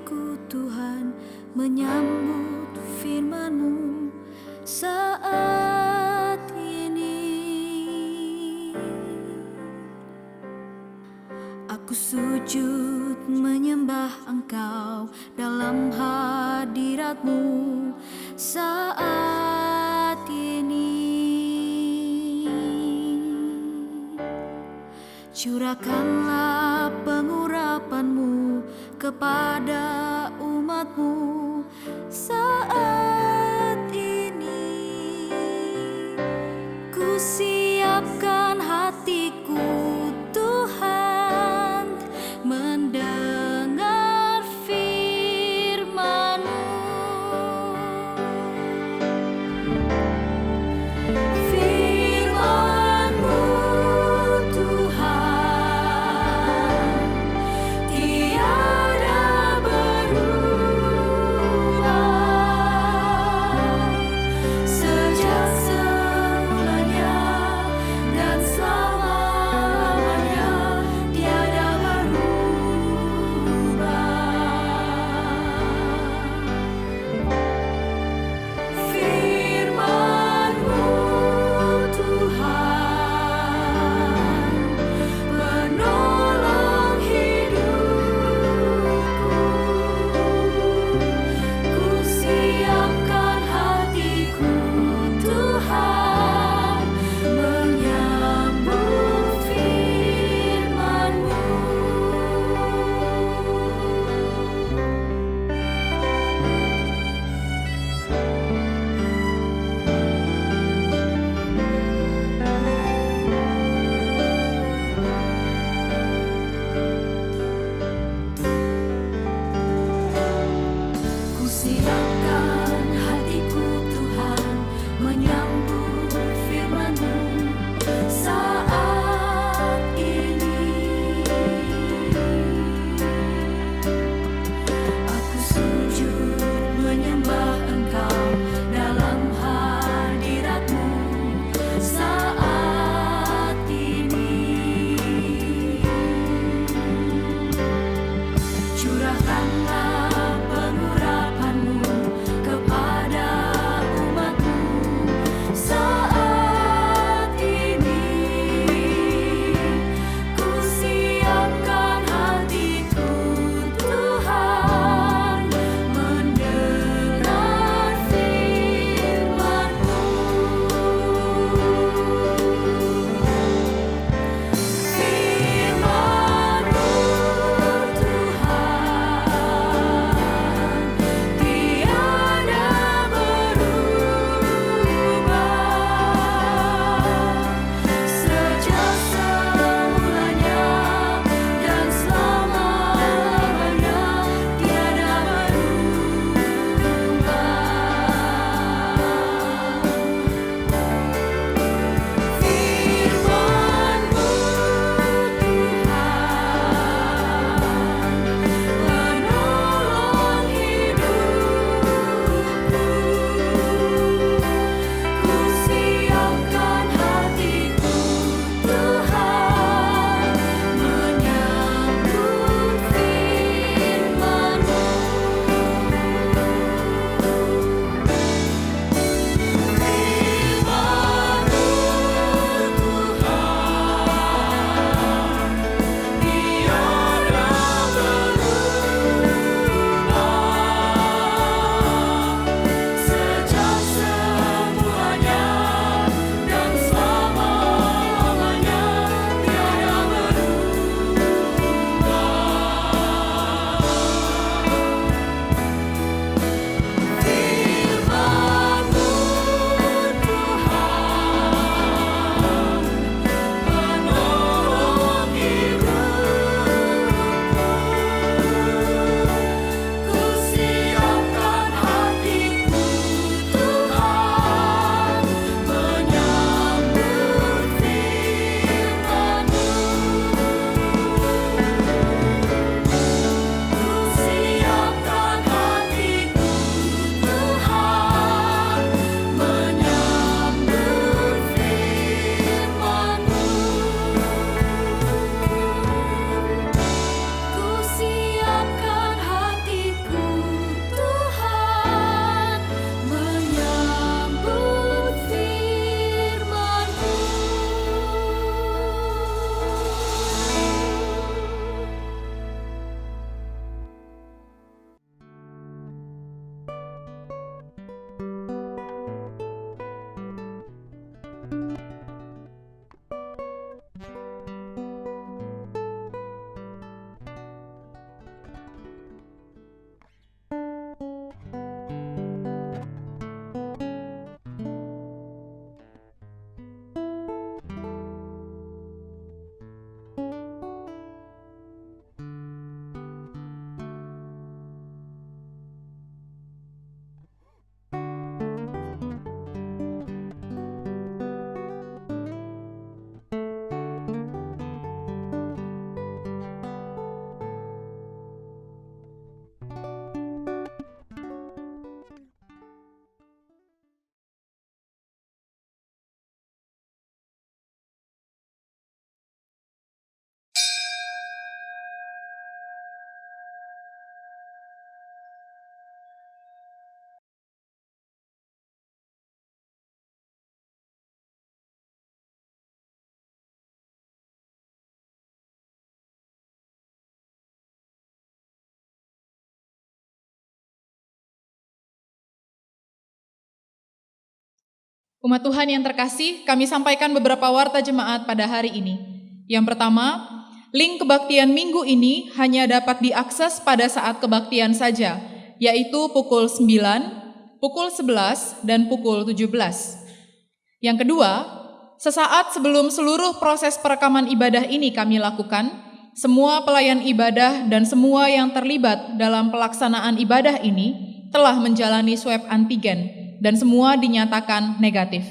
hatiku Tuhan menyambut firman-Mu saat ini. Aku sujud menyembah Engkau dalam hadirat-Mu saat ini. Curahkanlah pengurapan-Mu kepada umat-Mu saat ini. Ku siapkan hatiku Tuhan mendengar firman-Mu. Firman-Mu Tuhan tiada berubah, sejak semulanya dan selamanya tiada berubah. Firman-Mu Tuhan penolong hidupku. Ku siapkan hatiku Tuhan menyambut firman-Mu. Ku siapkan hatiku Tuhan menyambut firman-Mu saat ini. Aku sujud menyembah Engkau dalam hadirat-Mu saat ini. Curahkanlah pengurapan-Mu kepada umat-Mu saat ini. Ku siapkan hatiku Tuhan mendengar firman-Mu. Firman-Mu Tuhan Umat Tuhan yang terkasih, kami sampaikan beberapa warta jemaat pada hari ini. Yang pertama, link kebaktian minggu ini hanya dapat diakses pada saat kebaktian saja, yaitu pukul 9, pukul 11, dan pukul 17. Yang kedua, sesaat sebelum seluruh proses perekaman ibadah ini kami lakukan, semua pelayan ibadah dan semua yang terlibat dalam pelaksanaan ibadah ini telah menjalani swab antigen dan semua dinyatakan negatif.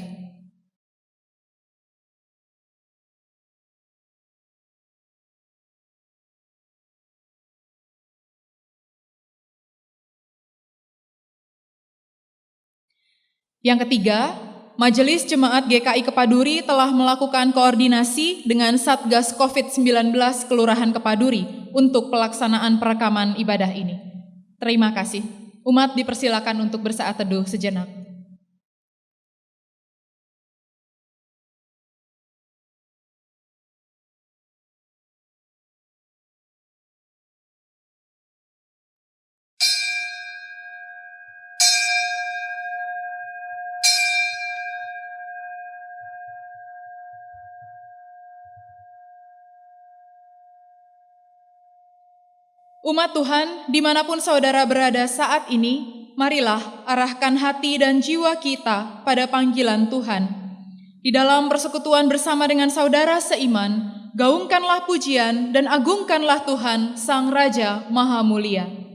Yang ketiga, Majelis Jemaat GKI Kepaduri telah melakukan koordinasi dengan Satgas COVID-19 Kelurahan Kepaduri untuk pelaksanaan perekaman ibadah ini. Terima kasih. Umat dipersilakan untuk bersaat teduh sejenak. Umat Tuhan, dimanapun saudara berada saat ini, marilah arahkan hati dan jiwa kita pada panggilan Tuhan. Di dalam persekutuan bersama dengan saudara seiman, gaungkanlah pujian dan agungkanlah Tuhan, Sang Raja Maha Mulia.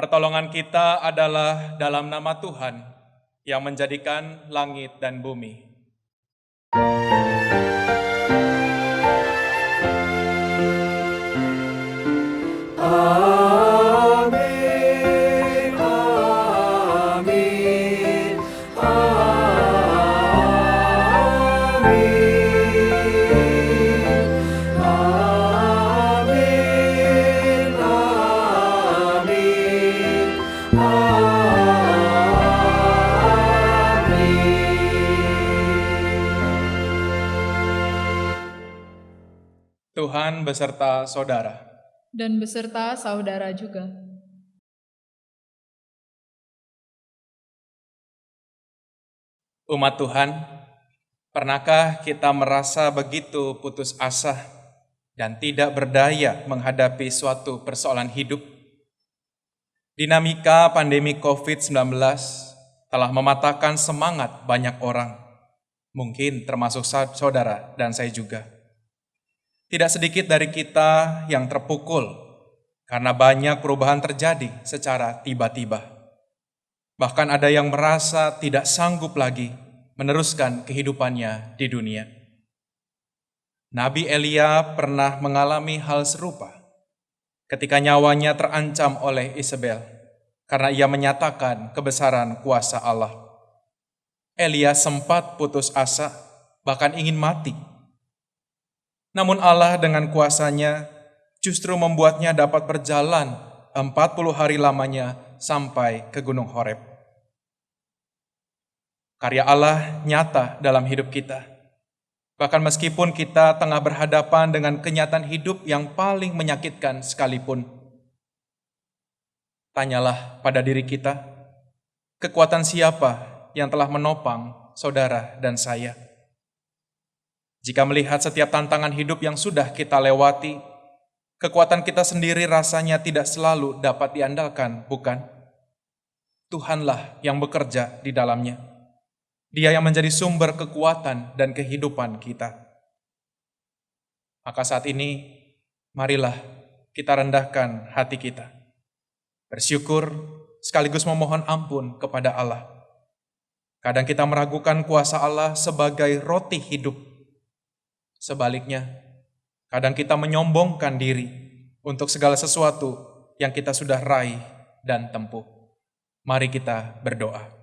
Pertolongan kita adalah dalam nama Tuhan yang menjadikan langit dan bumi. Amin, amin, amin, amin, amin, Tuhan beserta saudara. Dan beserta saudara juga. Umat Tuhan, pernahkah kita merasa begitu putus asa dan tidak berdaya menghadapi suatu persoalan hidup. Dinamika pandemi COVID-19 telah mematahkan semangat banyak orang, mungkin termasuk saudara dan saya juga. Tidak sedikit dari kita yang terpukul karena banyak perubahan terjadi secara tiba-tiba. Bahkan ada yang merasa tidak sanggup lagi meneruskan kehidupannya di dunia. Nabi Elia pernah mengalami hal serupa ketika nyawanya terancam oleh Isabel karena ia menyatakan kebesaran kuasa Allah. Elia sempat putus asa, bahkan ingin mati. Namun Allah dengan kuasanya justru membuatnya dapat berjalan 40 hari lamanya sampai ke Gunung Horeb. Karya Allah nyata dalam hidup kita. Bahkan meskipun kita tengah berhadapan dengan kenyataan hidup yang paling menyakitkan sekalipun. Tanyalah pada diri kita, kekuatan siapa yang telah menopang saudara dan saya? Jika melihat setiap tantangan hidup yang sudah kita lewati, kekuatan kita sendiri rasanya tidak selalu dapat diandalkan, bukan? Tuhanlah yang bekerja di dalamnya. Dia yang menjadi sumber kekuatan dan kehidupan kita. Maka saat ini, marilah kita rendahkan hati kita. Bersyukur sekaligus memohon ampun kepada Allah. Kadang kita meragukan kuasa Allah sebagai roti hidup. Sebaliknya, kadang kita menyombongkan diri untuk segala sesuatu yang kita sudah raih dan tempuh. Mari kita berdoa.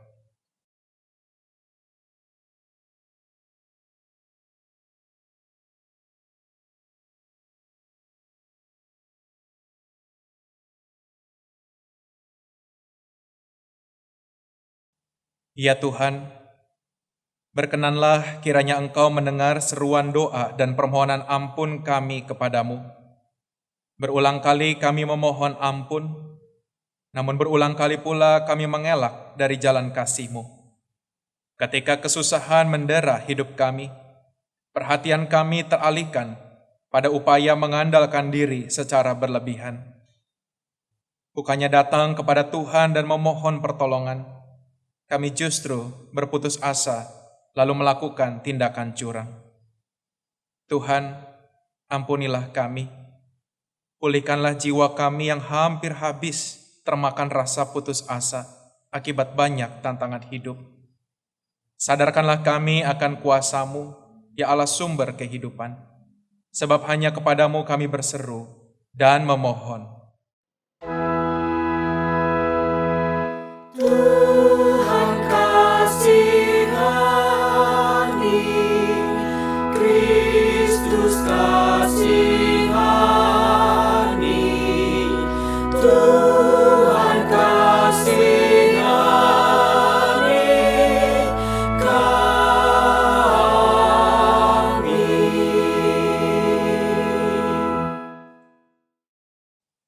Ya Tuhan, berkenanlah kiranya Engkau mendengar seruan doa dan permohonan ampun kami kepadamu. Berulang kali kami memohon ampun, namun berulang kali pula kami mengelak dari jalan kasih-Mu. Ketika kesusahan mendera hidup kami, perhatian kami teralihkan pada upaya mengandalkan diri secara berlebihan. Bukannya datang kepada Tuhan dan memohon pertolongan, kami justru berputus asa lalu melakukan tindakan curang. Tuhan, ampunilah kami. Pulihkanlah jiwa kami yang hampir habis termakan rasa putus asa akibat banyak tantangan hidup. Sadarkanlah kami akan kuasa-Mu, ya Allah sumber kehidupan. Sebab hanya kepadamu kami berseru dan memohon. Tuhan kasihani, Kristus kasihani, Tuhan kasihani kami.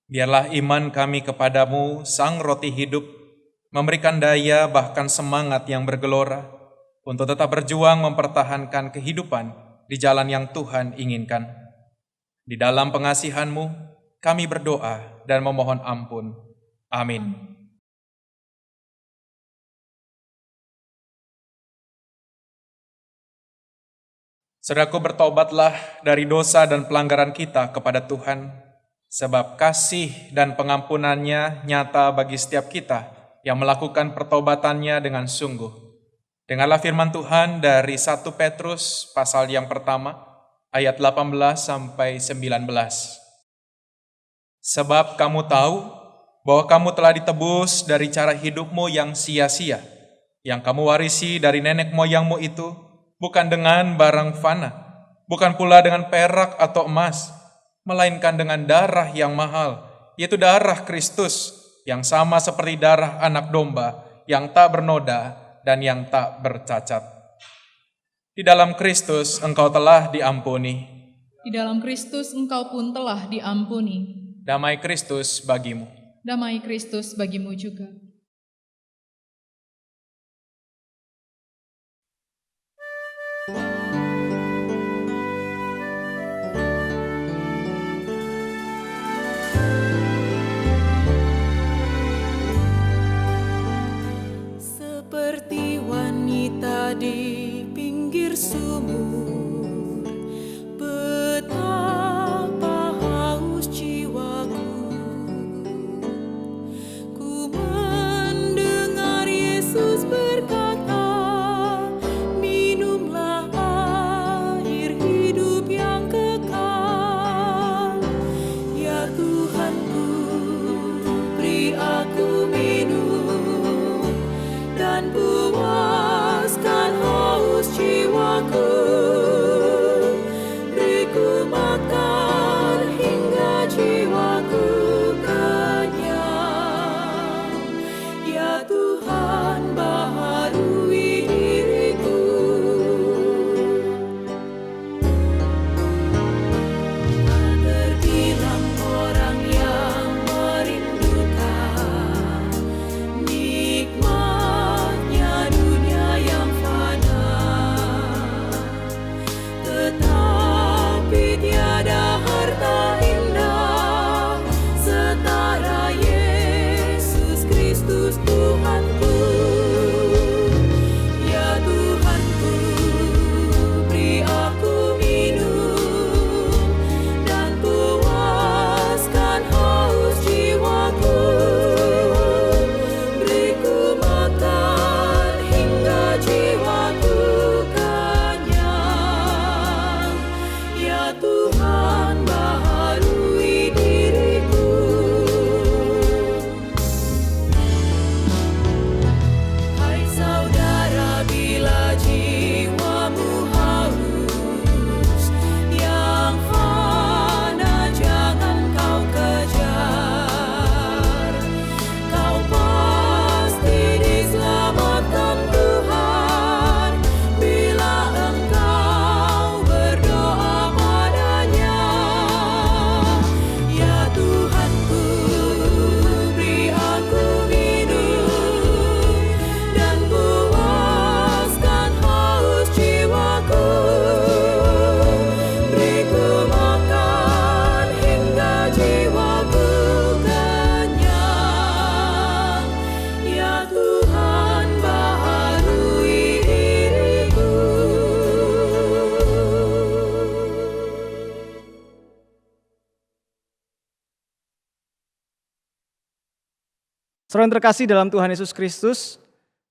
Biarlah iman kami kepadamu, Sang Roti Hidup, memberikan daya bahkan semangat yang bergelora untuk tetap berjuang mempertahankan kehidupan di jalan yang Tuhan inginkan. Di dalam pengasihan-Mu, kami berdoa dan memohon ampun. Amin. Saudaraku, bertobatlah dari dosa dan pelanggaran kita kepada Tuhan, sebab kasih dan pengampunannya nyata bagi setiap kita yang melakukan pertobatannya dengan sungguh. Dengarlah firman Tuhan dari 1 Petrus pasal yang pertama, ayat 18 sampai 19. Sebab kamu tahu bahwa kamu telah ditebus dari cara hidupmu yang sia-sia, yang kamu warisi dari nenek moyangmu itu, bukan dengan barang fana, bukan pula dengan perak atau emas, melainkan dengan darah yang mahal, yaitu darah Kristus, yang sama seperti darah anak domba, yang tak bernoda dan yang tak bercacat. Di dalam Kristus engkau telah diampuni. Di dalam Kristus engkau pun telah diampuni. Damai Kristus bagimu. Damai Kristus bagimu juga. bersumur. Betapa haus jiwaku, ku mendengar Yesus berkata, minumlah air hidup yang kekal. Ya Tuhanku, beri aku minum dan puaskan haus jiwaku. Beriku makan hingga jiwaku kenyang. Ya Tuhan, baharui diriku. Tak terbilang orang yang merindukan nikmatnya dunia yang fana, tetapi tiada harta indah setara Yesus Kristus Tuhanku. Ya Tuhanku, beri aku minum dan puaskan haus jiwaku. Beriku makan hingga jiwaku kenyang. Ya Tuhan, baharui diriku. Hai saudara, bila jiwamu haus yang fana, jangan kau kejar. Kau pasti diselamatkan Tuhan bila engkau berdoa padanya. Ya Tuhanku, beri aku minum dan puaskan haus jiwaku. Beriku makan hingga jiwaku kenyang. Ya Tuhan, baharui diriku. Saudara yang terkasih dalam Tuhan Yesus Kristus,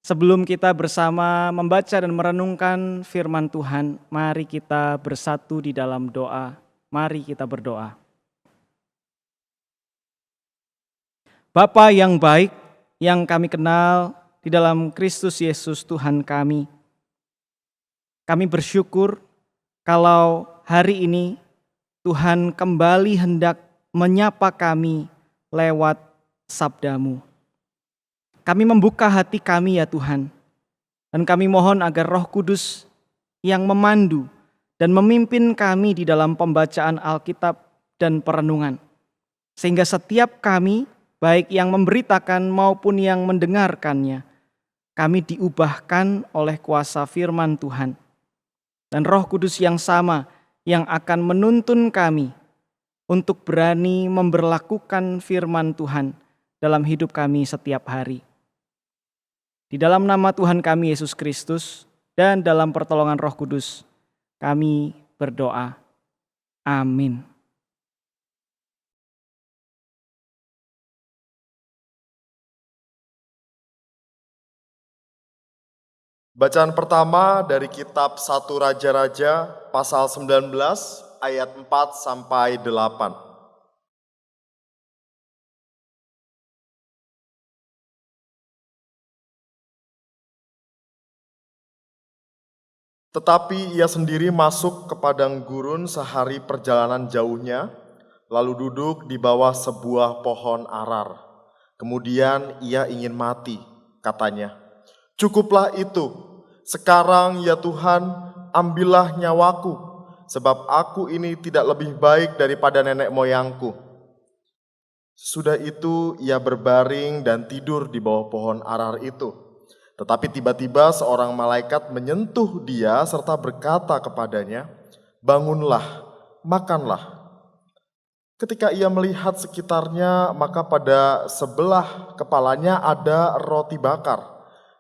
sebelum kita bersama membaca dan merenungkan firman Tuhan, mari kita bersatu di dalam doa. Mari kita berdoa. Bapa yang baik, yang kami kenal di dalam Kristus Yesus Tuhan kami bersyukur kalau hari ini Tuhan kembali hendak menyapa kami lewat sabda-Mu. Kami membuka hati kami ya Tuhan, dan kami mohon agar Roh Kudus yang memandu dan memimpin kami di dalam pembacaan Alkitab dan perenungan, sehingga setiap kami, baik yang memberitakan maupun yang mendengarkannya, kami diubahkan oleh kuasa firman Tuhan. Dan Roh Kudus yang sama yang akan menuntun kami untuk berani memberlakukan firman Tuhan dalam hidup kami setiap hari. Di dalam nama Tuhan kami Yesus Kristus dan dalam pertolongan Roh Kudus, kami berdoa. Amin. Bacaan pertama dari kitab 1 Raja-Raja pasal 19 ayat 4 sampai 8. Tetapi ia sendiri masuk ke padang gurun sehari perjalanan jauhnya, lalu duduk di bawah sebuah pohon arar. Kemudian ia ingin mati, katanya, "Cukuplah itu, sekarang ya Tuhan, ambillah nyawaku, sebab aku ini tidak lebih baik daripada nenek moyangku." Sudah itu ia berbaring dan tidur di bawah pohon arar itu. Tetapi tiba-tiba seorang malaikat menyentuh dia serta berkata kepadanya, "Bangunlah, makanlah." Ketika ia melihat sekitarnya, maka pada sebelah kepalanya ada roti bakar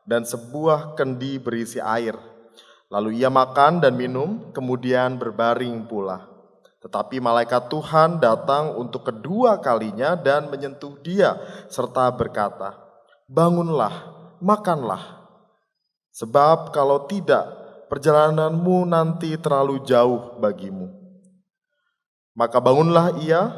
dan sebuah kendi berisi air. Lalu ia makan dan minum, kemudian berbaring pula. Tetapi malaikat Tuhan datang untuk kedua kalinya dan menyentuh dia, serta berkata, "Bangunlah, makanlah. Sebab kalau tidak, perjalananmu nanti terlalu jauh bagimu." Maka bangunlah ia,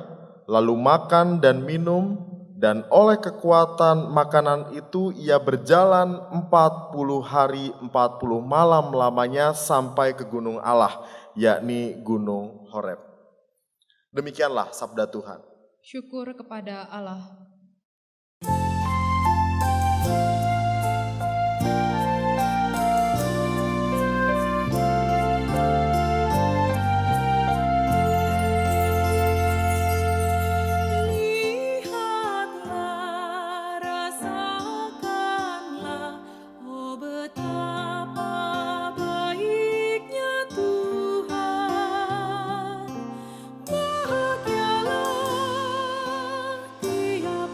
lalu makan dan minum, dan oleh kekuatan makanan itu ia berjalan 40 hari 40 malam lamanya sampai ke gunung Allah, yakni Gunung Horeb. Demikianlah sabda Tuhan. Syukur kepada Allah. Lihatlah, rasakanlah, oh betapa baiknya Tuhan. Bahagialah tiap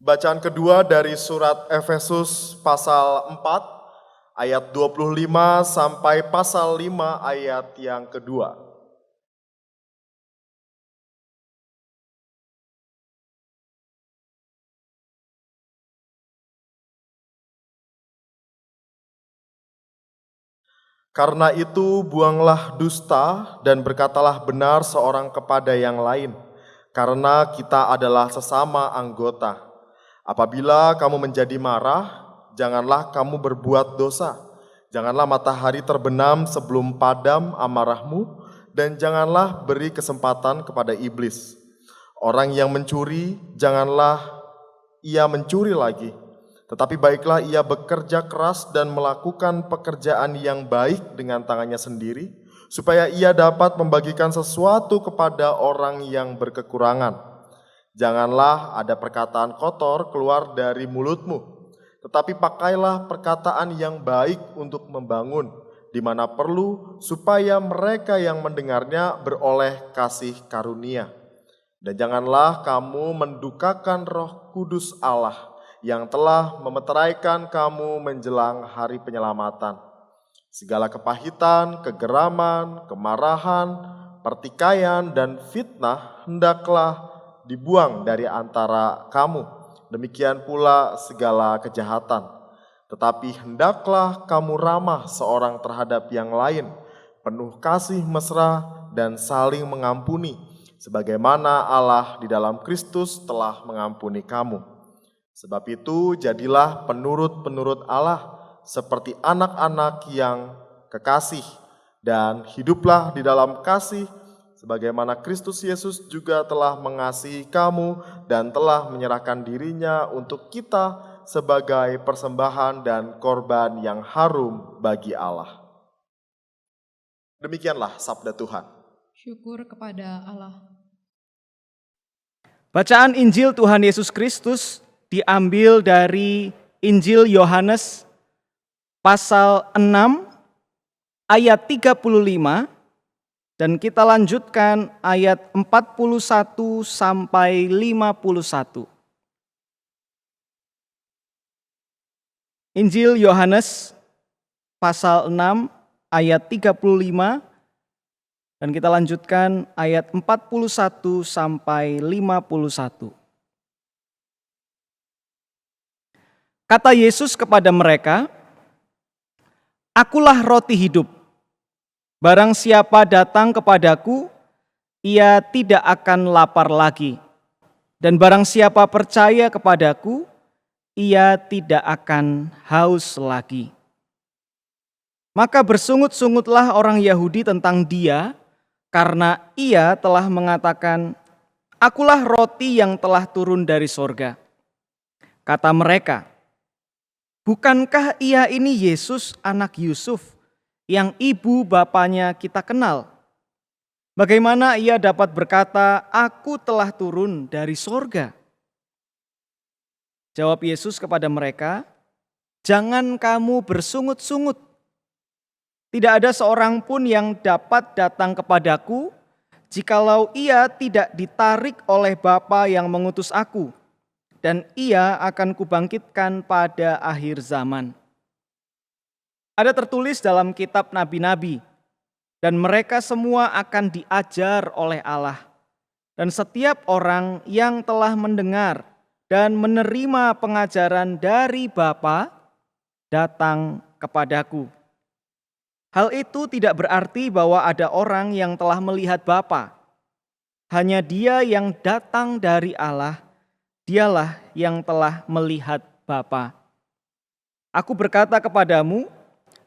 Bacaan kedua dari surat Efesus pasal 4 ayat 25 sampai pasal 5 ayat yang kedua. Karena itu buanglah dusta dan berkatalah benar seorang kepada yang lain, karena kita adalah sesama anggota. Apabila kamu menjadi marah, janganlah kamu berbuat dosa. Janganlah matahari terbenam sebelum padam amarahmu, dan janganlah beri kesempatan kepada iblis. Orang yang mencuri, janganlah ia mencuri lagi. Tetapi baiklah ia bekerja keras dan melakukan pekerjaan yang baik dengan tangannya sendiri, supaya ia dapat membagikan sesuatu kepada orang yang berkekurangan. Janganlah ada perkataan kotor keluar dari mulutmu, tetapi pakailah perkataan yang baik untuk membangun, di mana perlu, supaya mereka yang mendengarnya beroleh kasih karunia. Dan janganlah kamu mendukakan Roh Kudus Allah, yang telah memeteraikan kamu menjelang hari penyelamatan. Segala kepahitan, kegeraman, kemarahan, pertikaian, dan fitnah hendaklah dibuang dari antara kamu. Demikian pula segala kejahatan. Tetapi hendaklah kamu ramah seorang terhadap yang lain, penuh kasih mesra dan saling mengampuni, sebagaimana Allah di dalam Kristus telah mengampuni kamu. Sebab itu jadilah penurut-penurut Allah seperti anak-anak yang kekasih, dan hiduplah di dalam kasih sebagaimana Kristus Yesus juga telah mengasihi kamu dan telah menyerahkan dirinya untuk kita sebagai persembahan dan korban yang harum bagi Allah. Demikianlah sabda Tuhan. Syukur kepada Allah. Bacaan Injil Tuhan Yesus Kristus diambil dari Injil Yohanes pasal 6 ayat 35 dan kita lanjutkan ayat 41 sampai 51. Injil Yohanes pasal 6 ayat 35 dan kita lanjutkan ayat 41 sampai 51. Kata Yesus kepada mereka, "Akulah roti hidup. Barang siapa datang kepadaku, ia tidak akan lapar lagi. Dan barang siapa percaya kepadaku, ia tidak akan haus lagi." Maka bersungut-sungutlah orang Yahudi tentang dia, karena ia telah mengatakan, "Akulah roti yang telah turun dari sorga." Kata mereka, "Bukankah ia ini Yesus anak Yusuf yang ibu bapanya kita kenal? Bagaimana ia dapat berkata, 'Aku telah turun dari sorga'?" Jawab Yesus kepada mereka, "Jangan kamu bersungut-sungut. Tidak ada seorang pun yang dapat datang kepadaku jikalau ia tidak ditarik oleh Bapa yang mengutus aku. Dan ia akan kubangkitkan pada akhir zaman." Ada tertulis dalam kitab nabi-nabi, dan mereka semua akan diajar oleh Allah. Dan setiap orang yang telah mendengar dan menerima pengajaran dari Bapa datang kepadaku. Hal itu tidak berarti bahwa ada orang yang telah melihat Bapa. Hanya dia yang datang dari Allah, dialah yang telah melihat Bapa. Aku berkata kepadamu,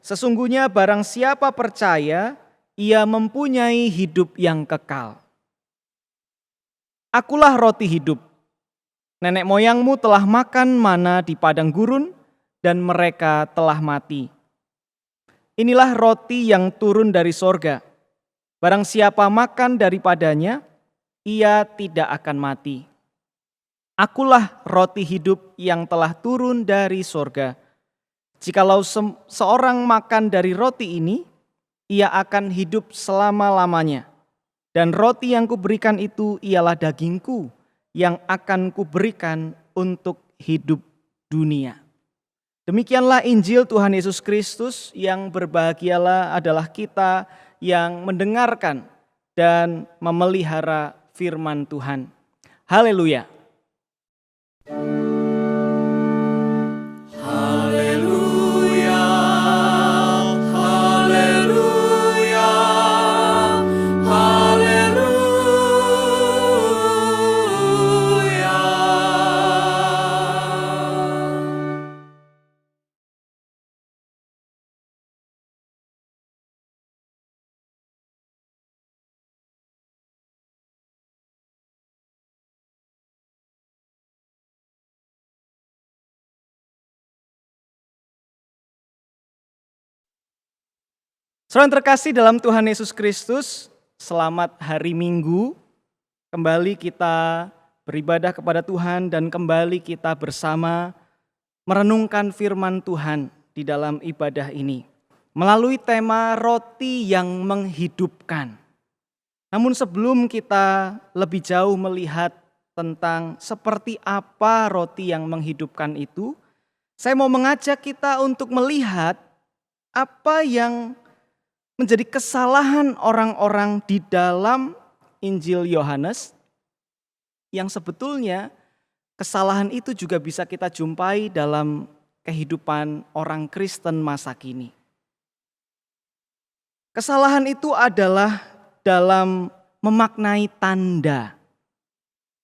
sesungguhnya barang siapa percaya, ia mempunyai hidup yang kekal. Akulah roti hidup. Nenek moyangmu telah makan mana di padang gurun, dan mereka telah mati. Inilah roti yang turun dari sorga. Barang siapa makan daripadanya, ia tidak akan mati. Akulah roti hidup yang telah turun dari sorga. Jikalau seorang makan dari roti ini, ia akan hidup selama-lamanya. Dan roti yang kuberikan itu ialah dagingku yang akan kuberikan untuk hidup dunia. Demikianlah Injil Tuhan Yesus Kristus, yang berbahagialah adalah kita yang mendengarkan dan memelihara firman Tuhan. Haleluya. Haleluya, haleluya, haleluya. Saudara yang terkasih dalam Tuhan Yesus Kristus, selamat hari Minggu. Kembali kita beribadah kepada Tuhan dan kembali kita bersama merenungkan firman Tuhan di dalam ibadah ini melalui tema roti yang menghidupkan. Namun sebelum kita lebih jauh melihat tentang seperti apa roti yang menghidupkan itu, saya mau mengajak kita untuk melihat apa yang menjadi kesalahan orang-orang di dalam Injil Yohanes, yang sebetulnya kesalahan itu juga bisa kita jumpai dalam kehidupan orang Kristen masa kini. Kesalahan itu adalah dalam memaknai tanda.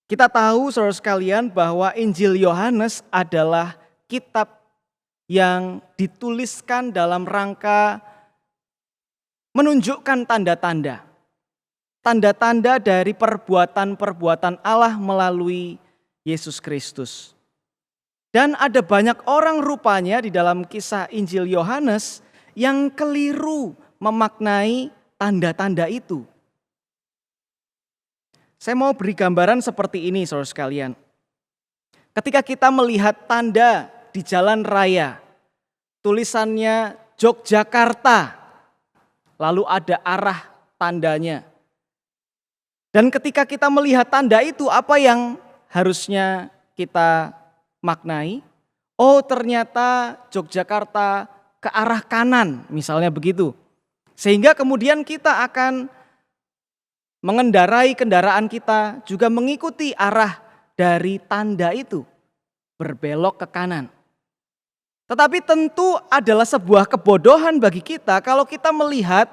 Kita tahu saudara sekalian bahwa Injil Yohanes adalah kitab yang dituliskan dalam rangka menunjukkan tanda-tanda. Tanda-tanda dari perbuatan-perbuatan Allah melalui Yesus Kristus. Dan ada banyak orang rupanya di dalam kisah Injil Yohanes yang keliru memaknai tanda-tanda itu. Saya mau beri gambaran seperti ini saudara sekalian. Ketika kita melihat tanda di jalan raya, tulisannya Yogyakarta, lalu ada arah tandanya. Dan ketika kita melihat tanda itu, apa yang harusnya kita maknai? Oh, ternyata Yogyakarta ke arah kanan, misalnya begitu. Sehingga kemudian kita akan mengendarai kendaraan kita juga mengikuti arah dari tanda itu, berbelok ke kanan. Tetapi tentu adalah sebuah kebodohan bagi kita kalau kita melihat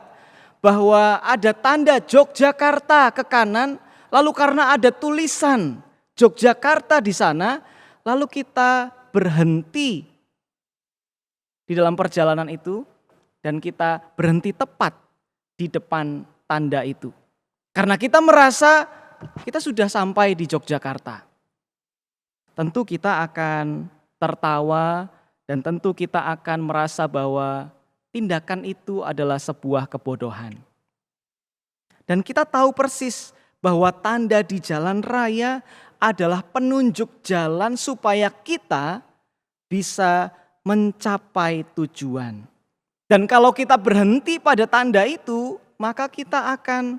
bahwa ada tanda Yogyakarta ke kanan, lalu karena ada tulisan Yogyakarta di sana, lalu kita berhenti di dalam perjalanan itu dan kita berhenti tepat di depan tanda itu. Karena kita merasa kita sudah sampai di Yogyakarta. Tentu kita akan tertawa dan tentu kita akan merasa bahwa tindakan itu adalah sebuah kebodohan. Dan kita tahu persis bahwa tanda di jalan raya adalah penunjuk jalan supaya kita bisa mencapai tujuan. Dan kalau kita berhenti pada tanda itu, maka kita akan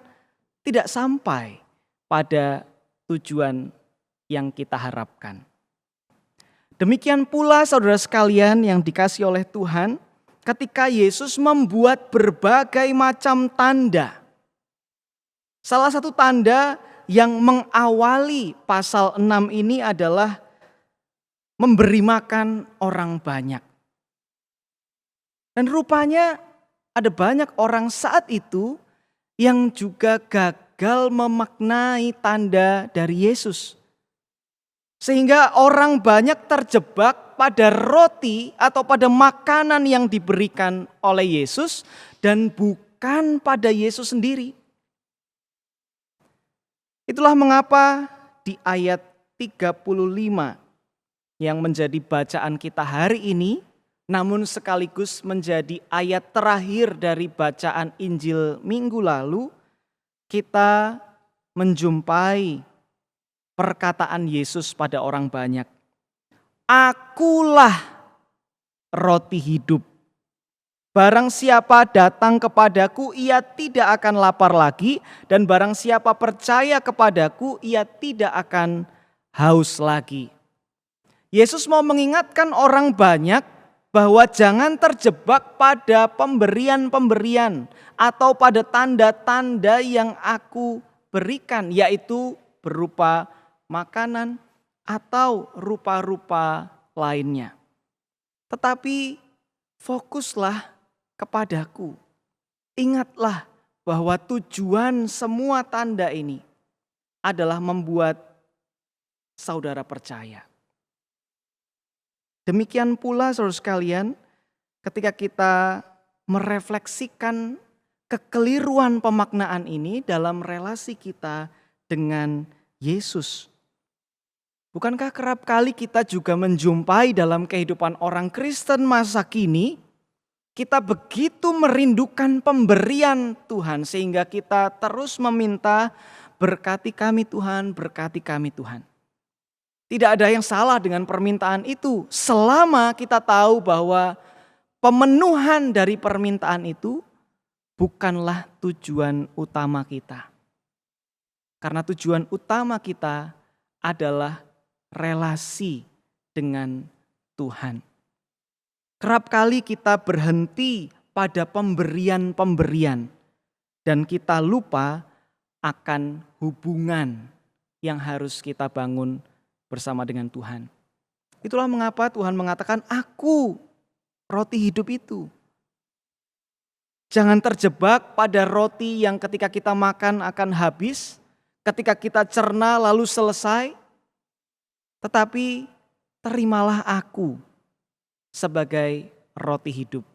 tidak sampai pada tujuan yang kita harapkan. Demikian pula saudara sekalian yang dikasihi oleh Tuhan, ketika Yesus membuat berbagai macam tanda. Salah satu tanda yang mengawali pasal 6 ini adalah memberi makan orang banyak. Dan rupanya ada banyak orang saat itu yang juga gagal memaknai tanda dari Yesus. Sehingga orang banyak terjebak pada roti atau pada makanan yang diberikan oleh Yesus dan bukan pada Yesus sendiri. Itulah mengapa di ayat 35 yang menjadi bacaan kita hari ini, namun sekaligus menjadi ayat terakhir dari bacaan Injil minggu lalu, kita menjumpai perkataan Yesus pada orang banyak. Akulah roti hidup. Barang siapa datang kepadaku, ia tidak akan lapar lagi. Dan barang siapa percaya kepadaku, ia tidak akan haus lagi. Yesus mau mengingatkan orang banyak bahwa jangan terjebak pada pemberian-pemberian atau pada tanda-tanda yang aku berikan, yaitu berupa makanan atau rupa-rupa lainnya. Tetapi fokuslah kepadaku. Ingatlah bahwa tujuan semua tanda ini adalah membuat saudara percaya. Demikian pula saudara sekalian, ketika kita merefleksikan kekeliruan pemaknaan ini dalam relasi kita dengan Yesus. Bukankah kerap kali kita juga menjumpai dalam kehidupan orang Kristen masa kini, kita begitu merindukan pemberian Tuhan sehingga kita terus meminta, berkati kami Tuhan, berkati kami Tuhan. Tidak ada yang salah dengan permintaan itu selama kita tahu bahwa pemenuhan dari permintaan itu bukanlah tujuan utama kita. Karena tujuan utama kita adalah relasi dengan Tuhan. Kerap kali kita berhenti pada pemberian-pemberian dan kita lupa akan hubungan yang harus kita bangun bersama dengan Tuhan. Itulah mengapa Tuhan mengatakan, aku roti hidup itu. Jangan terjebak pada roti yang ketika kita makan akan habis, ketika kita cerna lalu selesai. Tetapi terimalah aku sebagai roti hidup.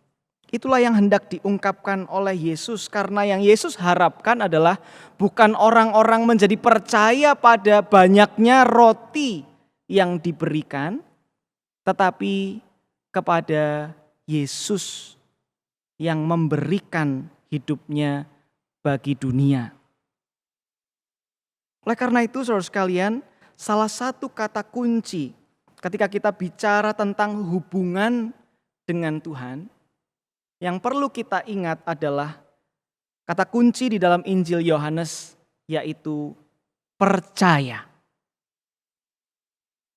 Itulah yang hendak diungkapkan oleh Yesus, karena yang Yesus harapkan adalah bukan orang-orang menjadi percaya pada banyaknya roti yang diberikan, tetapi kepada Yesus yang memberikan hidupnya bagi dunia. Oleh karena itu saudara sekalian, salah satu kata kunci ketika kita bicara tentang hubungan dengan Tuhan, yang perlu kita ingat adalah kata kunci di dalam Injil Yohanes, yaitu percaya.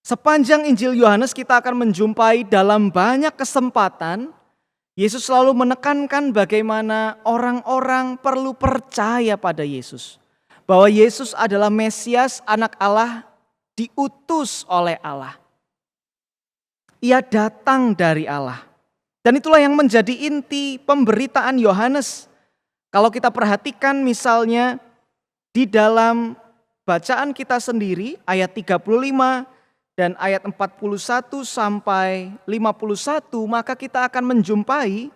Sepanjang Injil Yohanes kita akan menjumpai dalam banyak kesempatan, Yesus selalu menekankan bagaimana orang-orang perlu percaya pada Yesus. Bahwa Yesus adalah Mesias, anak Allah, diutus oleh Allah. Ia datang dari Allah. Dan itulah yang menjadi inti pemberitaan Yohanes. Kalau kita perhatikan misalnya di dalam bacaan kita sendiri ayat 35 dan ayat 41 sampai 51, maka kita akan menjumpai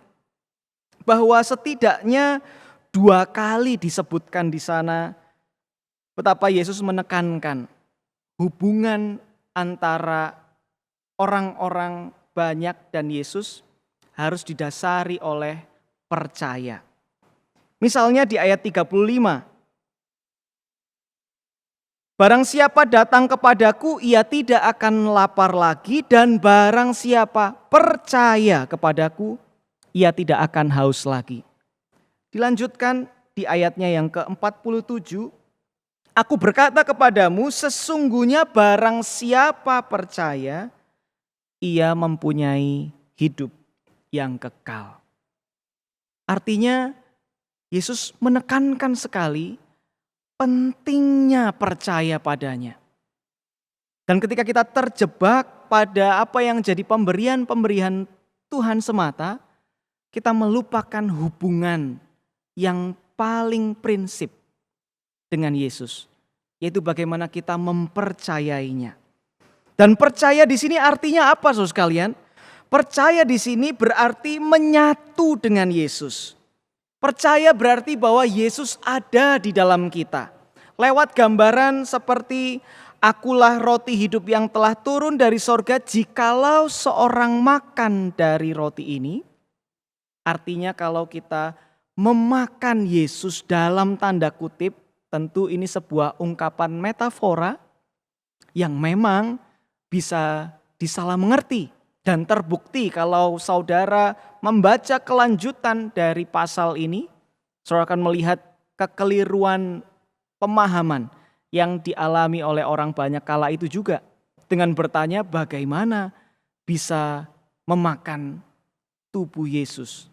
bahwa setidaknya 2 kali disebutkan di sana betapa Yesus menekankan hubungan antara orang-orang banyak dan Yesus harus didasari oleh percaya. Misalnya di ayat 35. Barang siapa datang kepadaku, ia tidak akan lapar lagi, dan barang siapa percaya kepadaku, ia tidak akan haus lagi. Dilanjutkan di ayatnya yang ke-47. Aku berkata kepadamu, sesungguhnya barang siapa percaya, ia mempunyai hidup yang kekal. Artinya Yesus menekankan sekali pentingnya percaya padanya. Dan ketika kita terjebak pada apa yang jadi pemberian-pemberian Tuhan semata, kita melupakan hubungan yang paling prinsip dengan Yesus, yaitu bagaimana kita mempercayainya. Dan percaya di sini artinya apa, saudara sekalian? Percaya di sini berarti menyatu dengan Yesus. Percaya berarti bahwa Yesus ada di dalam kita. Lewat gambaran seperti akulah roti hidup yang telah turun dari sorga, jikalau seorang makan dari roti ini. Artinya kalau kita memakan Yesus dalam tanda kutip, tentu ini sebuah ungkapan metafora yang memang bisa disalah mengerti. Dan terbukti kalau saudara membaca kelanjutan dari pasal ini, saudara akan melihat kekeliruan pemahaman yang dialami oleh orang banyak kala itu juga. dengan bertanya bagaimana bisa memakan tubuh Yesus.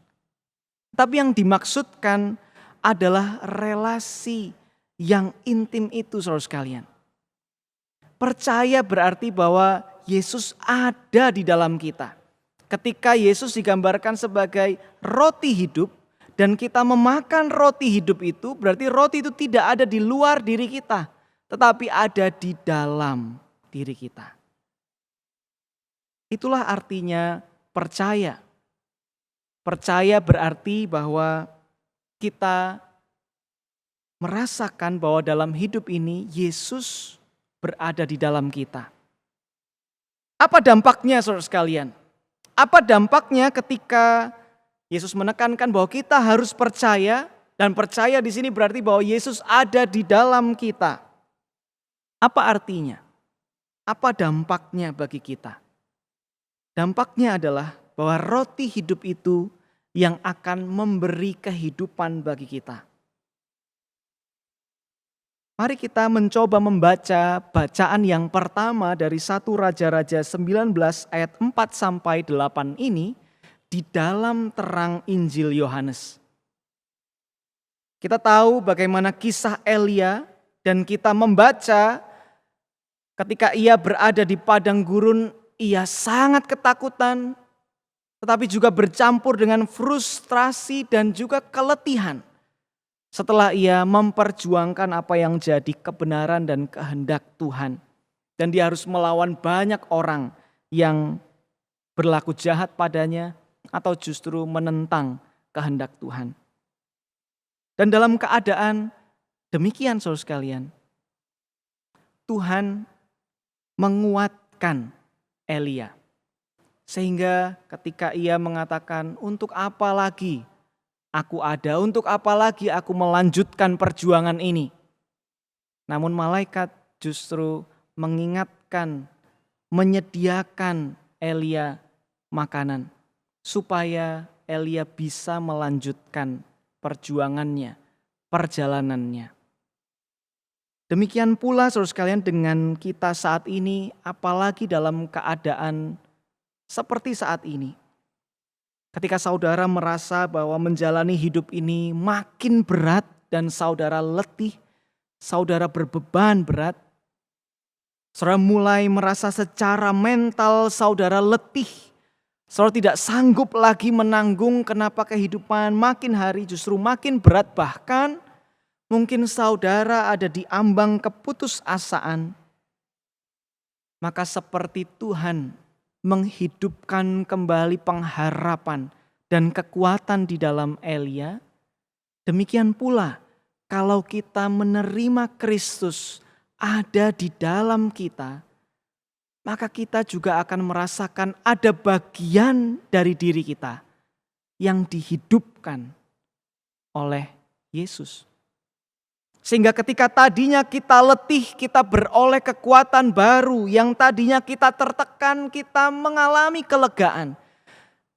Tapi yang dimaksudkan adalah relasi yang intim itu, saudara sekalian. Percaya berarti bahwa Yesus ada di dalam kita. Ketika Yesus digambarkan sebagai roti hidup dan kita memakan roti hidup itu, berarti roti itu tidak ada di luar diri kita, tetapi ada di dalam diri kita. Itulah artinya percaya. Percaya berarti bahwa kita merasakan bahwa dalam hidup ini Yesus berada di dalam kita. Apa dampaknya, saudara sekalian? Apa dampaknya ketika Yesus menekankan bahwa kita harus percaya, dan percaya di sini berarti bahwa Yesus ada di dalam kita. Apa artinya? Apa dampaknya bagi kita? Dampaknya adalah bahwa roti hidup itu yang akan memberi kehidupan bagi kita. Mari kita mencoba membaca bacaan yang pertama dari 1 Raja-Raja 19 ayat 4 sampai 8 ini di dalam terang Injil Yohanes. Kita tahu bagaimana kisah Elia dan kita membaca ketika ia berada di padang gurun, ia sangat ketakutan, tetapi juga bercampur dengan frustrasi dan juga keletihan. Setelah ia memperjuangkan apa yang jadi kebenaran dan kehendak Tuhan. Dan dia harus melawan banyak orang yang berlaku jahat padanya atau justru menentang kehendak Tuhan. Dan dalam keadaan demikian, saudara sekalian, Tuhan menguatkan Elia. Sehingga ketika ia mengatakan, untuk apa lagi aku ada, untuk apa lagi aku melanjutkan perjuangan ini. Namun malaikat justru mengingatkan, menyediakan Elia makanan. Supaya Elia bisa melanjutkan perjuangannya, perjalanannya. Demikian pula saudara sekalian dengan kita saat ini, apalagi dalam keadaan seperti saat ini. Ketika saudara merasa bahwa menjalani hidup ini makin berat dan saudara letih, saudara berbeban berat, saudara mulai merasa secara mental saudara letih, saudara tidak sanggup lagi menanggung kenapa kehidupan makin hari justru makin berat, bahkan mungkin saudara ada di ambang keputusasaan, maka seperti Tuhan menghidupkan kembali pengharapan dan kekuatan di dalam Elia, demikian pula kalau kita menerima Kristus ada di dalam kita, maka kita juga akan merasakan ada bagian dari diri kita yang dihidupkan oleh Yesus. Sehingga ketika tadinya kita letih, kita beroleh kekuatan baru. Yang tadinya kita tertekan, kita mengalami kelegaan.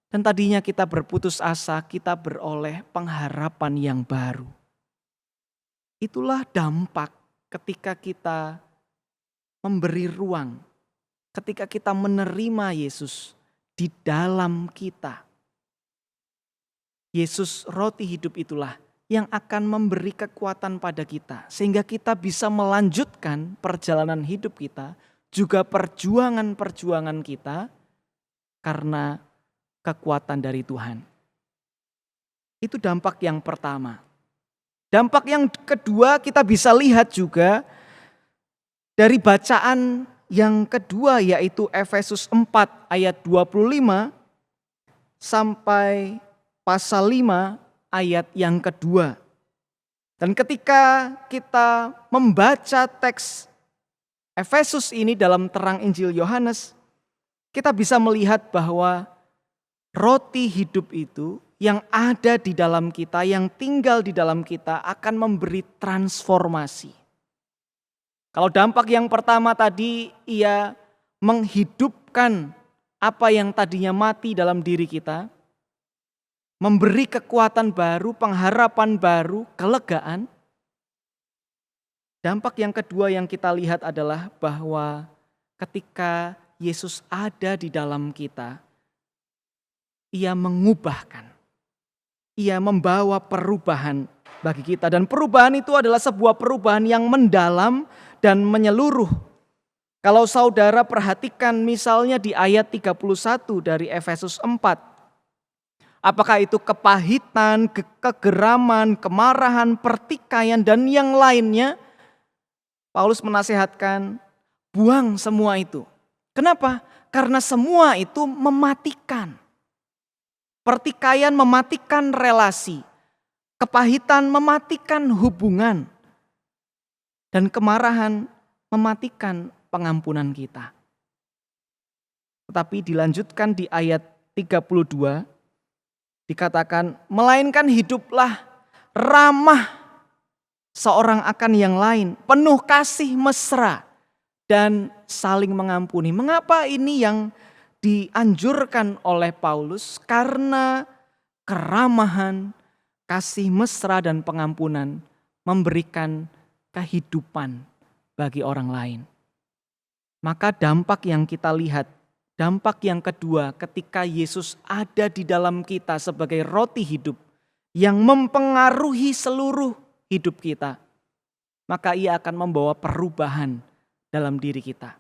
Dan tadinya kita berputus asa, kita beroleh pengharapan yang baru. Itulah dampak ketika kita memberi ruang, ketika kita menerima Yesus di dalam kita. Yesus roti hidup itulah yang akan memberi kekuatan pada kita. Sehingga kita bisa melanjutkan perjalanan hidup kita, juga perjuangan-perjuangan kita karena kekuatan dari Tuhan. Itu dampak yang pertama. Dampak yang kedua kita bisa lihat juga dari bacaan yang kedua, yaitu Efesus 4 ayat 25 sampai pasal 5 ayat yang kedua. Dan ketika kita membaca teks Efesus ini dalam terang Injil Yohanes, kita bisa melihat bahwa roti hidup itu yang ada di dalam kita, yang tinggal di dalam kita akan memberi transformasi. Kalau dampak yang pertama tadi, ia menghidupkan apa yang tadinya mati dalam diri kita, memberi kekuatan baru, pengharapan baru, kelegaan. Dampak yang kedua yang kita lihat adalah bahwa ketika Yesus ada di dalam kita, Ia mengubahkan. Ia membawa perubahan bagi kita. Dan perubahan itu adalah sebuah perubahan yang mendalam dan menyeluruh. Kalau saudara perhatikan misalnya di ayat 31 dari Efesus 4. Apakah itu kepahitan, kegeraman, kemarahan, pertikaian, dan yang lainnya. Paulus menasihatkan, buang semua itu. Kenapa? Karena semua itu mematikan. Pertikaian mematikan relasi. Kepahitan mematikan hubungan. Dan kemarahan mematikan pengampunan kita. Tetapi dilanjutkan di ayat 32, dikatakan, melainkan hiduplah ramah seorang akan yang lain, penuh kasih mesra dan saling mengampuni. Mengapa ini yang dianjurkan oleh Paulus? Karena keramahan, kasih mesra dan pengampunan memberikan kehidupan bagi orang lain. Maka dampak yang kita lihat, dampak yang kedua ketika Yesus ada di dalam kita sebagai roti hidup yang mempengaruhi seluruh hidup kita, maka Ia akan membawa perubahan dalam diri kita.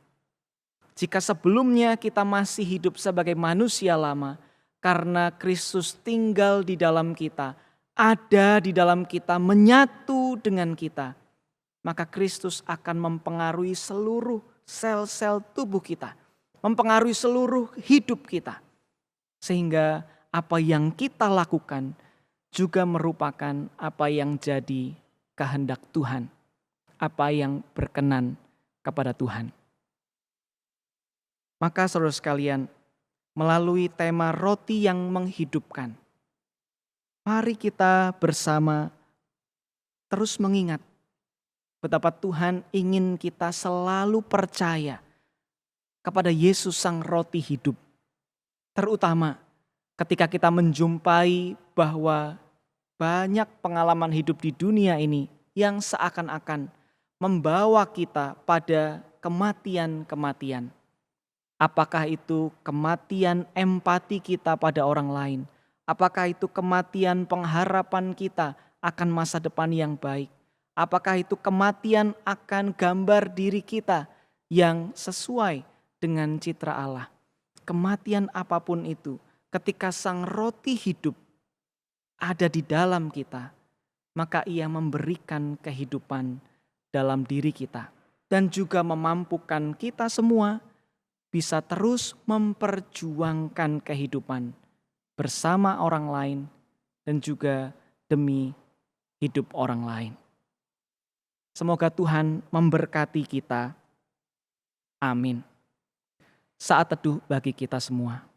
Jika sebelumnya kita masih hidup sebagai manusia lama, karena Kristus tinggal di dalam kita, ada di dalam kita, menyatu dengan kita, maka Kristus akan mempengaruhi seluruh sel-sel tubuh kita, mempengaruhi seluruh hidup kita. Sehingga apa yang kita lakukan juga merupakan apa yang jadi kehendak Tuhan, apa yang berkenan kepada Tuhan. Maka saudara sekalian, melalui tema roti yang menghidupkan, mari kita bersama terus mengingat betapa Tuhan ingin kita selalu percaya kepada Yesus Sang Roti Hidup. Terutama ketika kita menjumpai bahwa banyak pengalaman hidup di dunia ini yang seakan-akan membawa kita pada kematian-kematian. Apakah itu kematian empati kita pada orang lain? Apakah itu kematian pengharapan kita akan masa depan yang baik? Apakah itu kematian akan gambar diri kita yang sesuai dengan citra Allah? Kematian apapun itu, ketika Sang Roti Hidup ada di dalam kita, maka Ia memberikan kehidupan dalam diri kita. Dan juga memampukan kita semua bisa terus memperjuangkan kehidupan bersama orang lain dan juga demi hidup orang lain. Semoga Tuhan memberkati kita. Amin. Saat teduh bagi kita semua.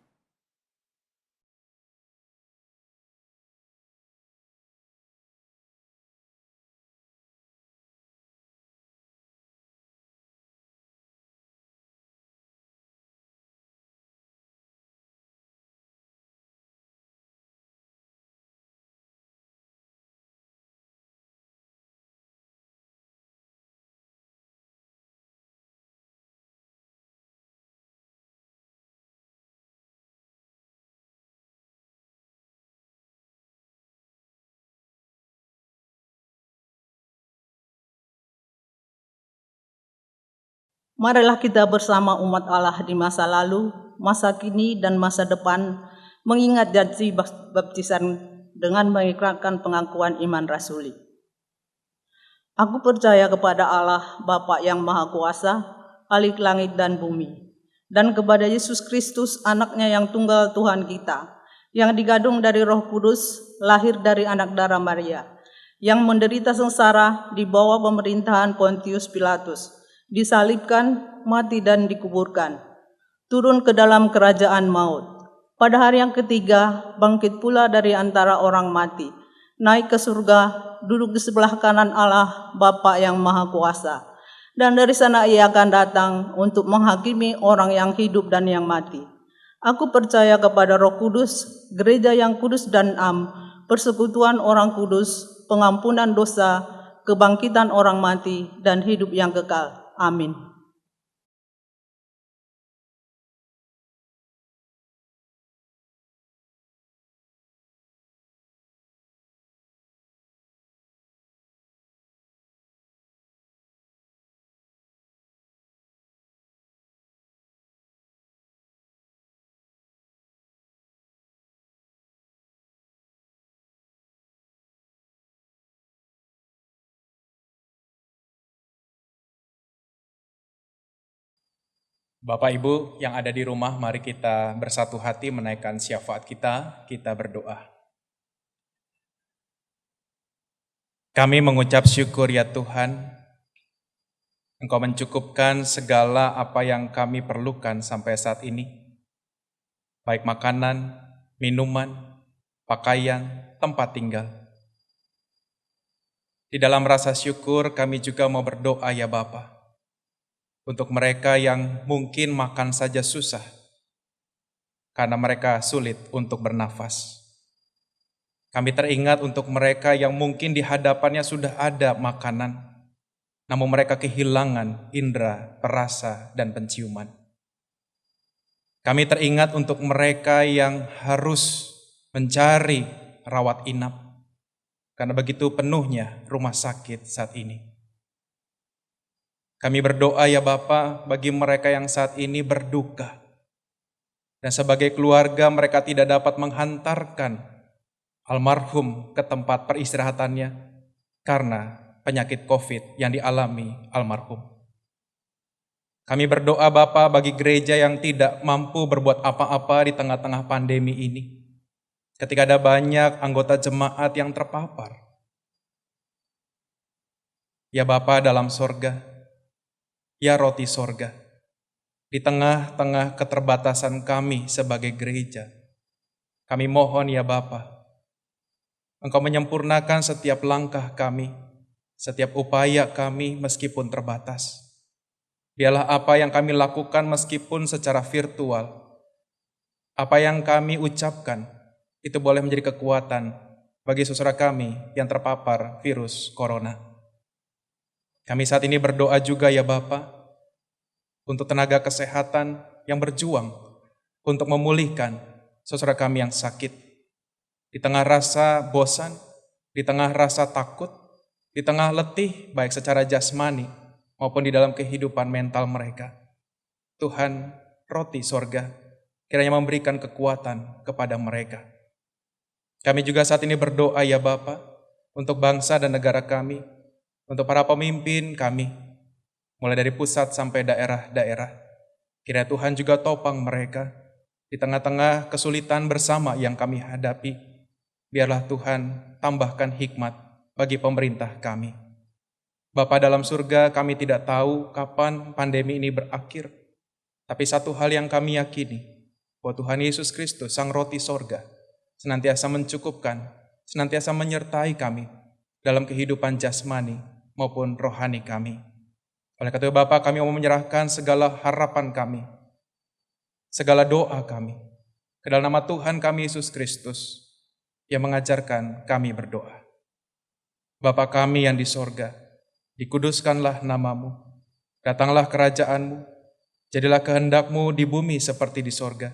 Marilah kita bersama umat Allah di masa lalu, masa kini, dan masa depan mengingat janji baptisan dengan mengikrarkan pengakuan iman rasuli. Aku percaya kepada Allah, Bapa yang Maha Kuasa, Khalik langit dan bumi, dan kepada Yesus Kristus, anaknya yang tunggal Tuhan kita, yang digadung dari Roh Kudus, lahir dari anak darah Maria, yang menderita sengsara di bawah pemerintahan Pontius Pilatus, disalibkan, mati dan dikuburkan, turun ke dalam kerajaan maut. Pada hari yang ketiga, bangkit pula dari antara orang mati, naik ke surga, duduk di sebelah kanan Allah, Bapa yang Maha Kuasa. Dan dari sana Ia akan datang untuk menghakimi orang yang hidup dan yang mati. Aku percaya kepada Roh Kudus, gereja yang kudus dan am, persekutuan orang kudus, pengampunan dosa, kebangkitan orang mati, dan hidup yang kekal. Amin. Bapak Ibu yang ada di rumah, mari kita bersatu hati menaikkan syafaat kita berdoa. Kami mengucap syukur ya Tuhan, Engkau mencukupkan segala apa yang kami perlukan sampai saat ini, baik makanan, minuman, pakaian, tempat tinggal. Di dalam rasa syukur kami juga mau berdoa ya Bapa, untuk mereka yang mungkin makan saja susah, karena mereka sulit untuk bernafas. Kami teringat untuk mereka yang mungkin di hadapannya sudah ada makanan, namun mereka kehilangan indera, perasa, dan penciuman. Kami teringat untuk mereka yang harus mencari rawat inap, karena begitu penuhnya rumah sakit saat ini. Kami berdoa ya Bapa bagi mereka yang saat ini berduka. Dan sebagai keluarga mereka tidak dapat menghantarkan almarhum ke tempat peristirahatannya karena penyakit COVID yang dialami almarhum. Kami berdoa Bapa bagi gereja yang tidak mampu berbuat apa-apa di tengah-tengah pandemi ini. Ketika ada banyak anggota jemaat yang terpapar. Ya Bapa dalam sorga, ya roti sorga, di tengah-tengah keterbatasan kami sebagai gereja, kami mohon ya Bapa, Engkau menyempurnakan setiap langkah kami, setiap upaya kami meskipun terbatas. Biarlah apa yang kami lakukan meskipun secara virtual, apa yang kami ucapkan, itu boleh menjadi kekuatan bagi saudara kami yang terpapar virus corona. Kami saat ini berdoa juga ya Bapa, untuk tenaga kesehatan yang berjuang untuk memulihkan saudara kami yang sakit. Di tengah rasa bosan, di tengah rasa takut, di tengah letih baik secara jasmani maupun di dalam kehidupan mental mereka. Tuhan, roti sorga, kiranya memberikan kekuatan kepada mereka. Kami juga saat ini berdoa ya Bapa, untuk bangsa dan negara kami, untuk para pemimpin kami, mulai dari pusat sampai daerah-daerah. Kiranya Tuhan juga topang mereka di tengah-tengah kesulitan bersama yang kami hadapi. Biarlah Tuhan tambahkan hikmat bagi pemerintah kami. Bapa dalam surga, kami tidak tahu kapan pandemi ini berakhir. Tapi satu hal yang kami yakini, bahwa Tuhan Yesus Kristus, Sang Roti Sorga, senantiasa mencukupkan, senantiasa menyertai kami dalam kehidupan jasmani maupun rohani kami. Oleh karena itu Bapa, kami mau menyerahkan segala harapan kami, segala doa kami, ke dalam nama Tuhan kami Yesus Kristus, yang mengajarkan kami berdoa. Bapa kami yang di sorga, dikuduskanlah namamu, datanglah kerajaanmu, jadilah kehendak-Mu di bumi seperti di sorga.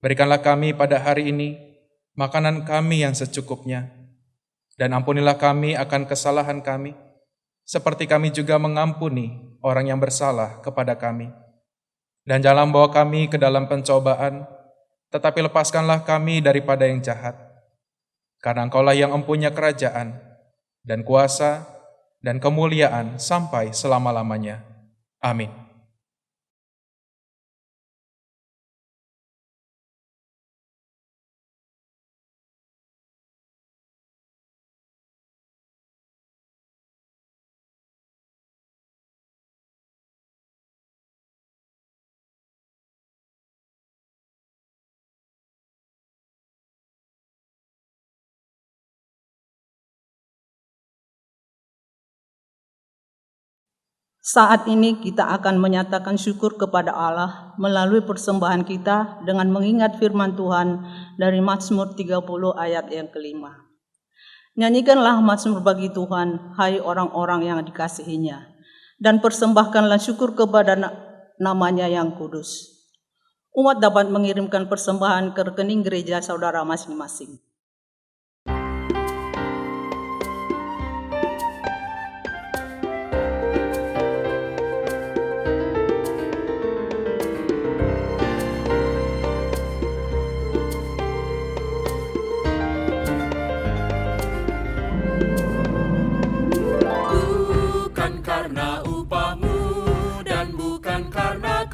Berikanlah kami pada hari ini makanan kami yang secukupnya, dan ampunilah kami akan kesalahan kami, seperti kami juga mengampuni orang yang bersalah kepada kami. Dan jangan bawa kami ke dalam pencobaan, tetapi lepaskanlah kami daripada yang jahat. Karena Engkaulah yang mempunyai kerajaan, dan kuasa, dan kemuliaan sampai selama-lamanya. Amin. Saat ini kita akan menyatakan syukur kepada Allah melalui persembahan kita dengan mengingat firman Tuhan dari Mazmur 30 ayat yang kelima. Nyanyikanlah mazmur bagi Tuhan, hai orang-orang yang dikasihinya, dan persembahkanlah syukur kepada namanya yang kudus. Umat dapat mengirimkan persembahan ke rekening gereja saudara masing-masing. Bukan karena upahmu dan bukan karena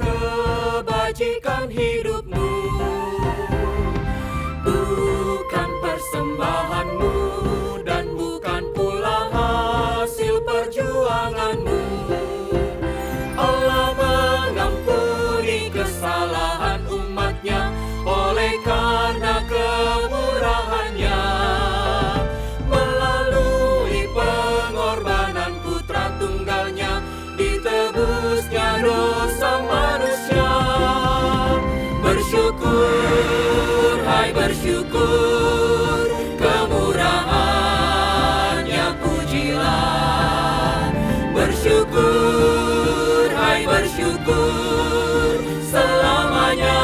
tangan-Mu. Allah mengampuni kesalahan umat-Nya oleh karena kemurahan-Nya. Melalui pengorbanan Putra Tunggal-Nya, ditebusnya dosa manusia. Bersyukur, hai bersyukur, kemurahan-Nya pujilah. Bersyukur, hai bersyukur, selamanya.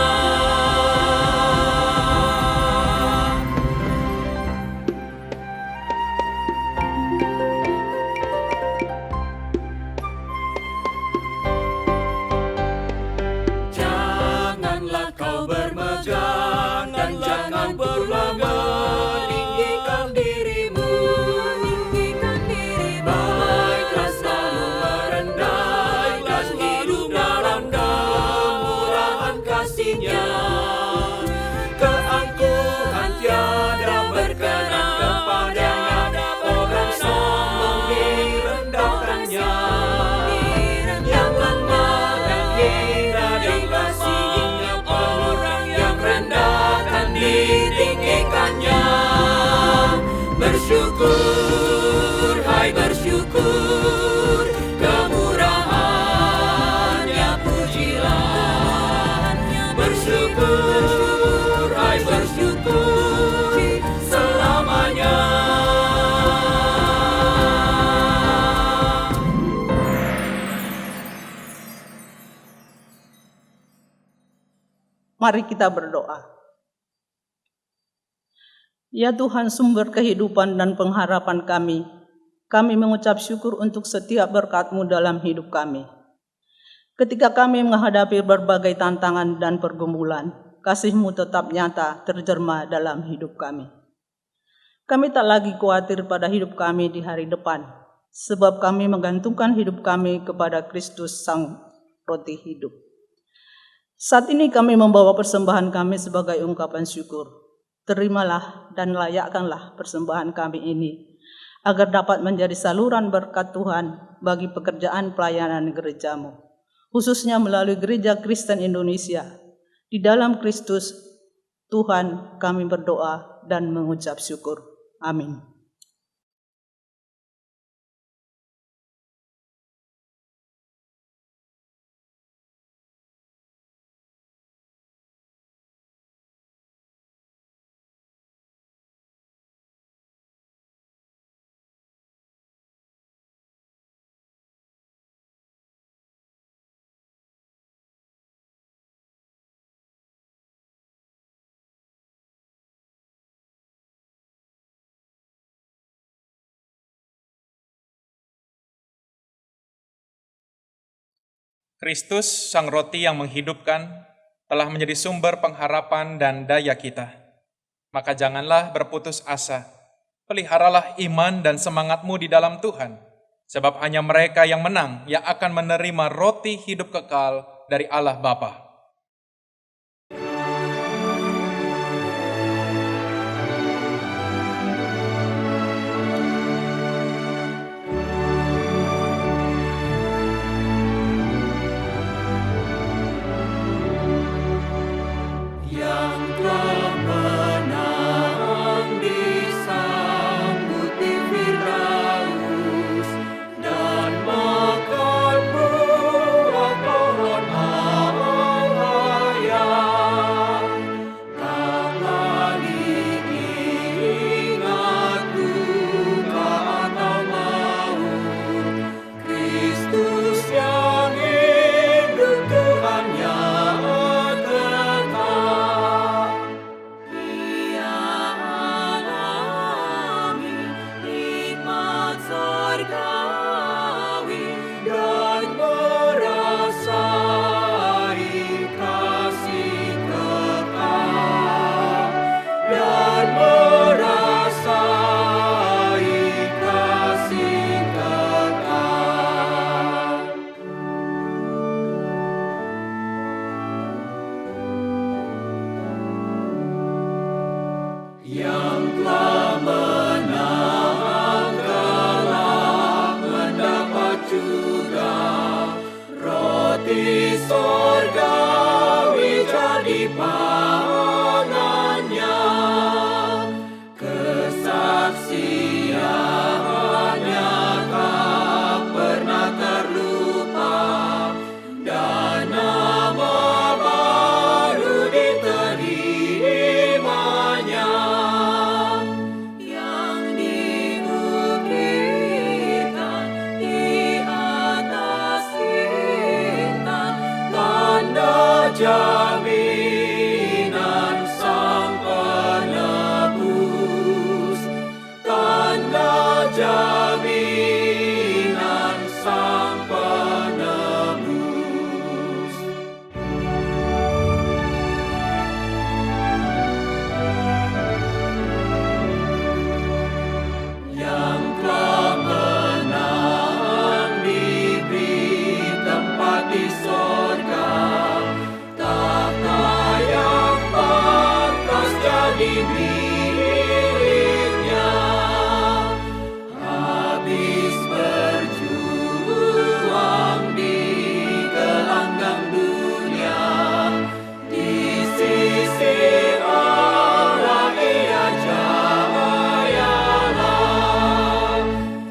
Janganlah kau bermegah dan jangan pula meninggikan dirimu. Baiklah selalu merendah dan hidup dalam kemurahan kasih-Nya. Keangkuhan tiada berkenan kepadanya, orang sombong direndahkannya. Yang lemah dan hina dikasihinya, orang yang rendah akan ditinggikannya. Bersyukur, hai bersyukur, kemurahan-Nya pujilah. Bersyukur, hai bersyukur, selamanya. Mari kita berdoa. Ya Tuhan, sumber kehidupan dan pengharapan kami mengucap syukur untuk setiap berkat-Mu dalam hidup kami. Ketika kami menghadapi berbagai tantangan dan pergumulan, kasih-Mu tetap nyata terjerma dalam hidup kami. Kami tak lagi khawatir pada hidup kami di hari depan, sebab kami menggantungkan hidup kami kepada Kristus Sang Roti Hidup. Saat ini kami membawa persembahan kami sebagai ungkapan syukur. Terimalah dan layakkanlah persembahan kami ini, agar dapat menjadi saluran berkat Tuhan bagi pekerjaan pelayanan gereja-Mu, khususnya melalui Gereja Kristen Indonesia. Di dalam Kristus Tuhan kami berdoa dan mengucap syukur. Amin. Kristus, Sang Roti yang menghidupkan, telah menjadi sumber pengharapan dan daya kita. Maka janganlah berputus asa. Peliharalah iman dan semangatmu di dalam Tuhan, sebab hanya mereka yang menang yang akan menerima roti hidup kekal dari Allah Bapa. Dan makan buah pohon simpanan-Nya, kesaksian-Nya tak pernah terlupa, dan nama baru diterimanya, yang diukirkan di atas bintang, tanda jaminan Sang Penebus, tanda jaminan Sang Penebus. Yang telah menang diberi tempat di sorga, tahta yang pantas jadi miliknya. Habis berjuang di gelanggang dunia, di sisi Allah ia jayalah.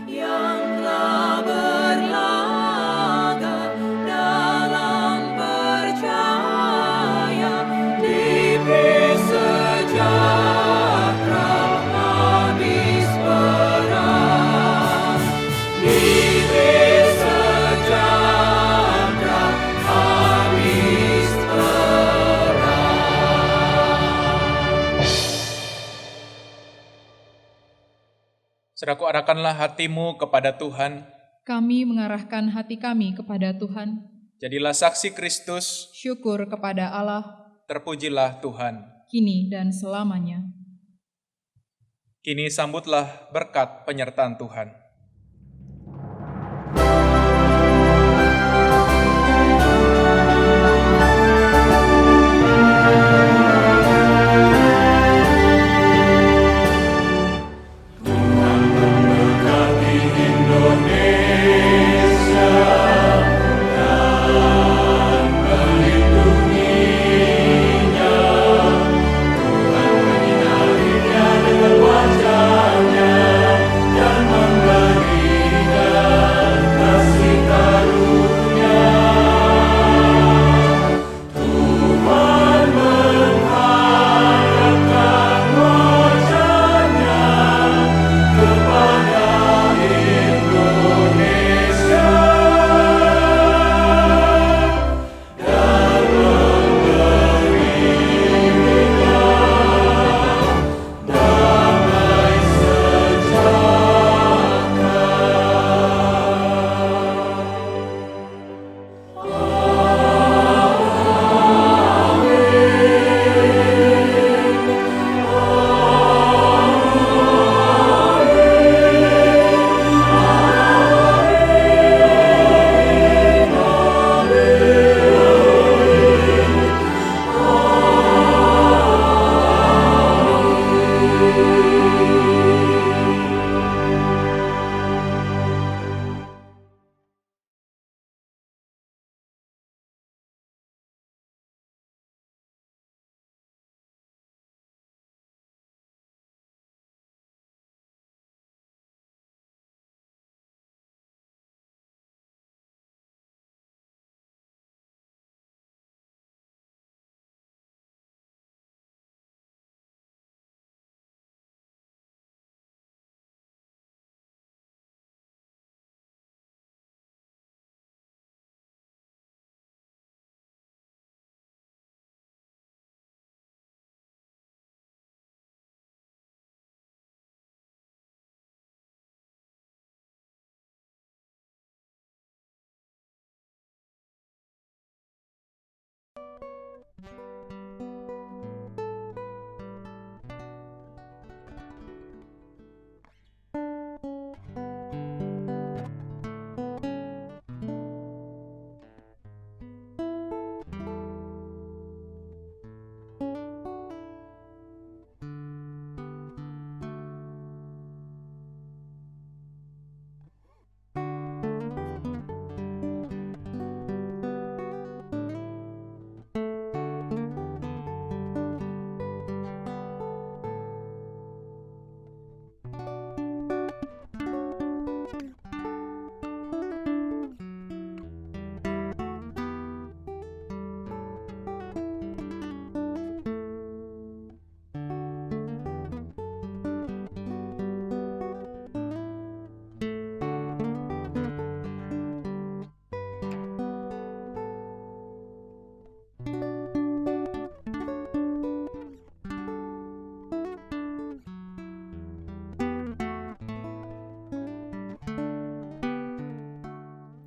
yang telah berlaga dalam percaya, Diberi sejahtera habis perang, diberi sejahtera habis perang. Saudaraku, arahkanlah hatimu kepada Tuhan. Kami mengarahkan hati kami kepada Tuhan. Jadilah saksi Kristus, Syukur kepada Allah, terpujilah Tuhan. kini dan selamanya. Kini sambutlah berkat penyertaan Tuhan. Tuhan menyinarinya dengan wajah-Nya dan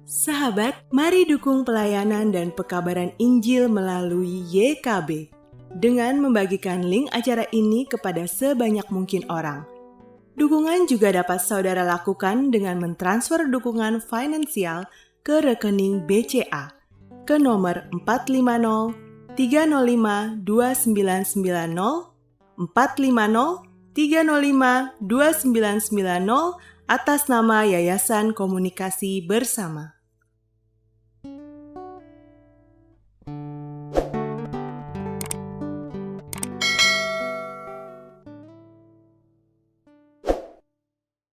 Sahabat, mari dukung pelayanan dan pekabaran Injil melalui YKB dengan membagikan link acara ini kepada sebanyak mungkin orang. Dukungan juga dapat saudara lakukan dengan mentransfer dukungan finansial ke rekening BCA ke nomor 450 305 2990 450 305 2990 atas nama Yayasan Komunikasi Bersama.